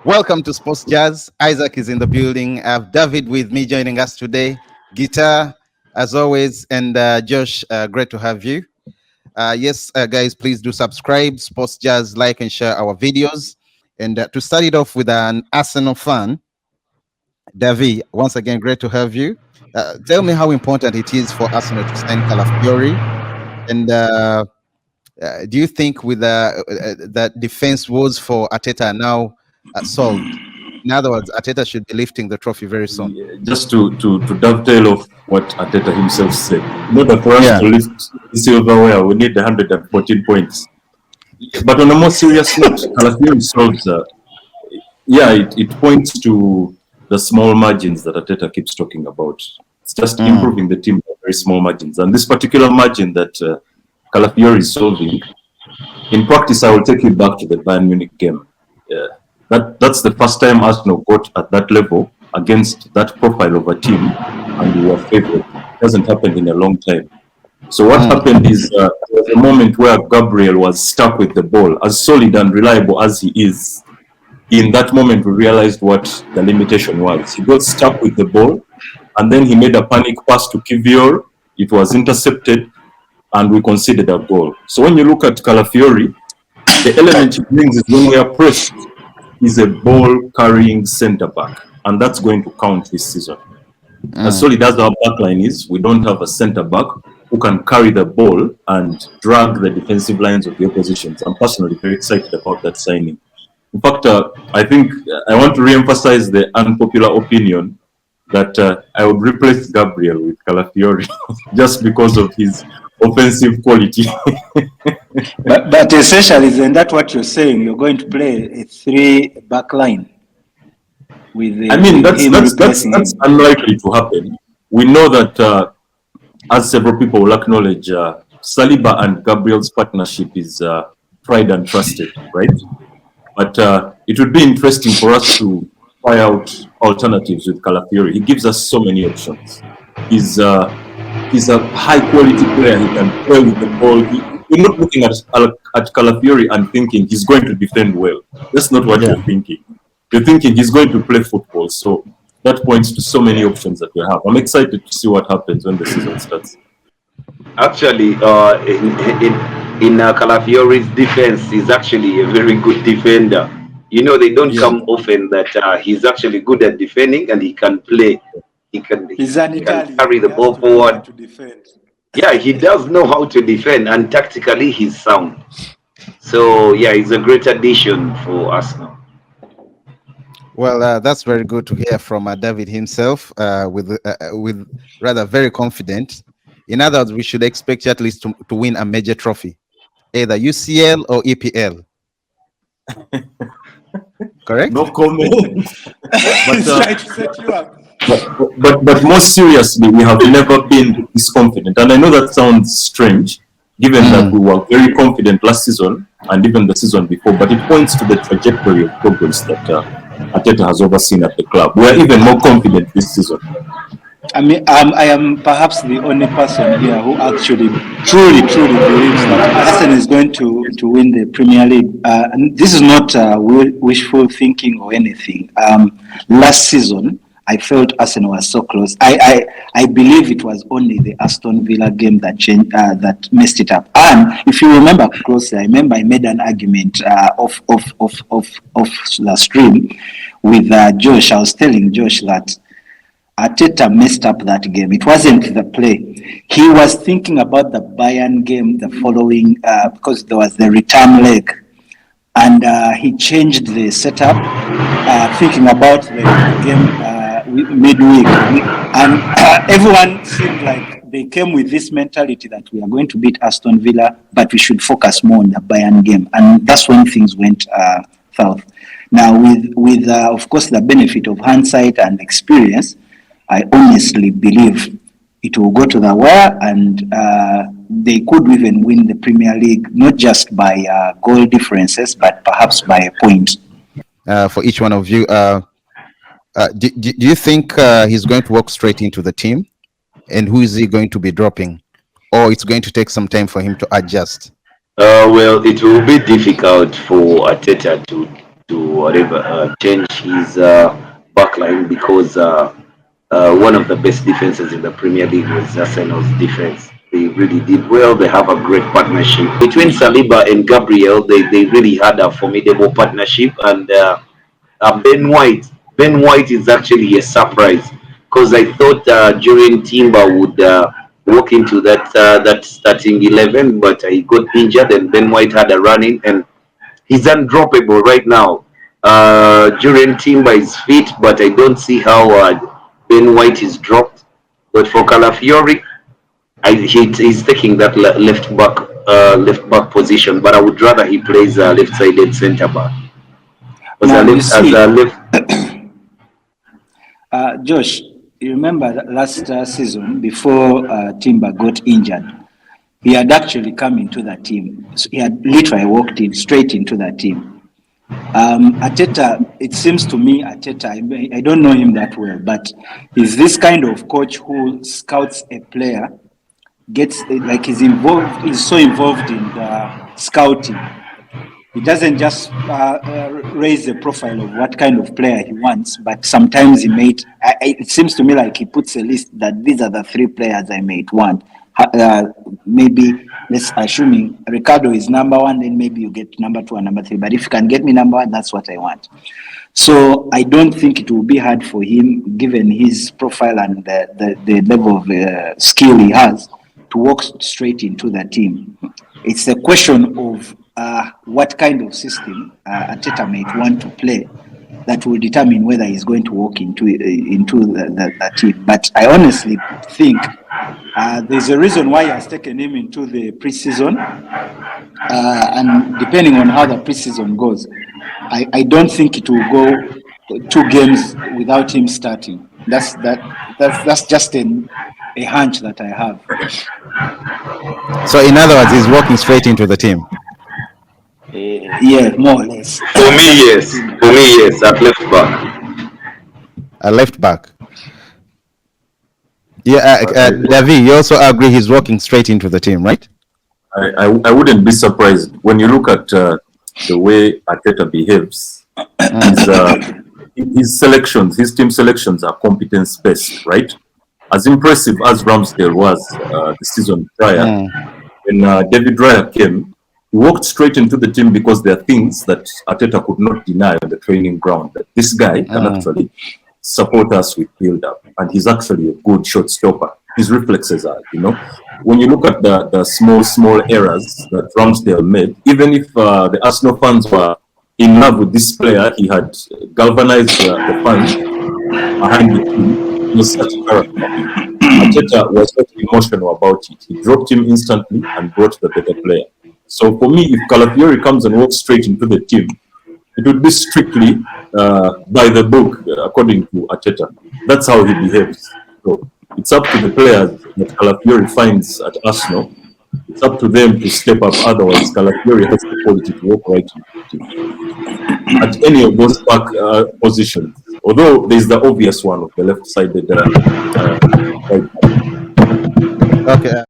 Welcome to Sports Jazz. Isaac is in the building. I have David with me joining us today. Guitar, as always, and Josh, great to have you. Yes, guys, please do subscribe, Sports Jazz, like and share our videos. And to start it off with an Arsenal fan, David, once again, great to have you. Tell me how important it is for Arsenal to sign Calafiori. And do you think with that defense woes for Arteta are now solved? In other words, Arteta should be lifting the trophy very soon. Yeah, just to dovetail off what Arteta himself said, in order for us to lift the silverware, we need 114 points. But on a more serious note, Calafiori solves, it points to the small margins that Arteta keeps talking about. It's just improving the team by very small margins. And this particular margin that Calafiori is solving, in practice, I will take you back to the Bayern Munich game. That's the first time Arsenal got at that level against that profile of a team, and we were favored. It hasn't happened in a long time. So what happened is there was a moment where Gabriel was stuck with the ball. As solid and reliable as he is, in that moment we realized what the limitation was. He got stuck with the ball, and then he made a panic pass to Kivior. It was intercepted, and we conceded a goal. So when you look at Calafiori, the element he brings is when we are pressed, he's a ball-carrying centre-back, and that's going to count this season. As solid as our backline is, we don't have a centre-back who can carry the ball and drag the defensive lines of the opposition. I'm personally very excited about that signing. In fact, I think I want to re-emphasize the unpopular opinion that I would replace Gabriel with Calafiori just because of his offensive quality. but essentially, isn't that what you're saying? You're going to play a 3-back line with that's unlikely to happen. We know that as several people will acknowledge, Saliba and Gabriel's partnership is tried and trusted, right? But it would be interesting for us to try out alternatives with Calafiori. He gives us so many options. He's a high quality player. He can play with the ball. You're not looking at Calafiori and thinking he's going to defend well. That's not what you're thinking. You're thinking he's going to play football. So that points to so many options that we have. I'm excited to see what happens when the season starts. Actually, in Calafiori's defense, he's actually a very good defender. You know, they don't come often that he's actually good at defending and he can play. He can carry the ball forward. To defend. Yeah, he does know how to defend, and tactically he's sound. So yeah, he's a great addition for Arsenal. Well, that's very good to hear from David himself, with rather very confident. In other words, we should expect you at least to win a major trophy, either UCL or EPL. Correct? No comment. He's trying to set you up. But more seriously, we have never been this confident. And I know that sounds strange, given that we were very confident last season and even the season before, but it points to the trajectory of progress that Arteta has overseen at the club. We are even more confident this season. I mean, I am perhaps the only person here who actually truly believes that Arsenal is going to win the Premier League. And this is not wishful thinking or anything. Last season, I felt Arsenal was so close. I believe it was only the Aston Villa game that changed, that messed it up. And if you remember closely, I remember I made an argument off the stream with Josh. I was telling Josh that Arteta messed up that game. It wasn't the play. He was thinking about the Bayern game the following, because there was the return leg. And he changed the setup, thinking about the game midweek. And everyone seemed like they came with this mentality that we are going to beat Aston Villa, but we should focus more on the Bayern game. And that's when things went south. Now, with of course, the benefit of hindsight and experience, I honestly believe it will go to the wire, and they could even win the Premier League, not just by goal differences, but perhaps by a point. For each one of you, do you think he's going to walk straight into the team? And who is he going to be dropping? Or it's going to take some time for him to adjust? Well, it will be difficult for Arteta to to whatever change his backline because one of the best defenses in the Premier League was Arsenal's defense. They really did well. They have a great partnership between Saliba and Gabriel. They really had a formidable partnership, and Ben White. Ben White is actually a surprise because I thought during Timber would walk into that starting 11, but he got injured, and Ben White had a run in, and he's undroppable right now. During Timber is fit, but I don't see how Ben White is dropped. But for Calafiori, he's taking that left back position, but I would rather he plays left-sided centre back. Josh, you remember that last season before Timber got injured, he had actually come into that team. So he had literally walked in straight into that team. Arteta, it seems to me, Arteta, I don't know him that well, but he's this kind of coach who scouts a player, gets like he's so involved in the scouting. He doesn't just raise the profile of what kind of player he wants, but sometimes it seems to me like he puts a list that these are the 3 players I might want. Maybe let's assuming Ricardo is number 1, then maybe you get number 2 and number 3. But if you can get me number 1, that's what I want. So I don't think it will be hard for him, given his profile and the level of skill he has, to walk straight into the team. It's a question of what kind of system Arteta might want to play that will determine whether he's going to walk into the team. But I honestly think there's a reason why he has taken him into the preseason, and depending on how the preseason goes, I don't think it will go 2 games without him starting. That's just a hunch that I have. So in other words, he's walking straight into the team. Yeah, more or less. For me, yes. At left back. A left back. Yeah, David, you also agree he's walking straight into the team, right? I wouldn't be surprised when you look at the way Arteta behaves. His selections, his team selections are competence based, right? As impressive as Ramsdale was the season prior, when David Raya came, he walked straight into the team because there are things that Arteta could not deny on the training ground. That this guy can actually support us with build-up, and he's actually a good shot stopper. His reflexes are, when you look at the small errors that Ramsdale made, even if the Arsenal fans were in love with this player, he had galvanized the fans behind the team. He was such a character. Arteta was not emotional about it. He dropped him instantly and brought the better player. So for me, if Calafiori comes and walks straight into the team, it would be strictly by the book, according to Arteta. That's how he behaves. So it's up to the players that Calafiori finds at Arsenal. It's up to them to step up. Otherwise, Calafiori has the quality to walk right into the team. At any of those back positions. Although there's the obvious one of the left-sided. Okay.